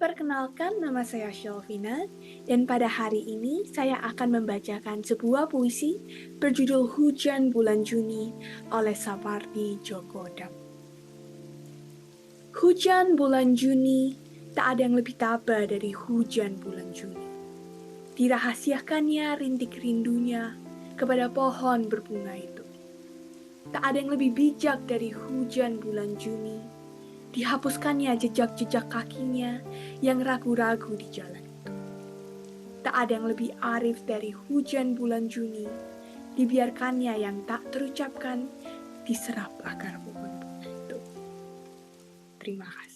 Perkenalkan, nama saya Shelvina, dan pada hari ini saya akan membacakan sebuah puisi berjudul Hujan Bulan Juni oleh Sapardi Djoko Damono. Hujan bulan Juni, tak ada yang lebih tabah dari hujan bulan Juni. Dirahasiakannya rintik rindunya kepada pohon berbunga itu. Tak ada yang lebih bijak dari hujan bulan Juni. Dihapuskannya jejak-jejak kakinya yang ragu-ragu di jalan itu. Tak ada yang lebih arif dari hujan bulan Juni. Dibiarkannya yang tak terucapkan diserap akar pohon bunga itu. Terima kasih.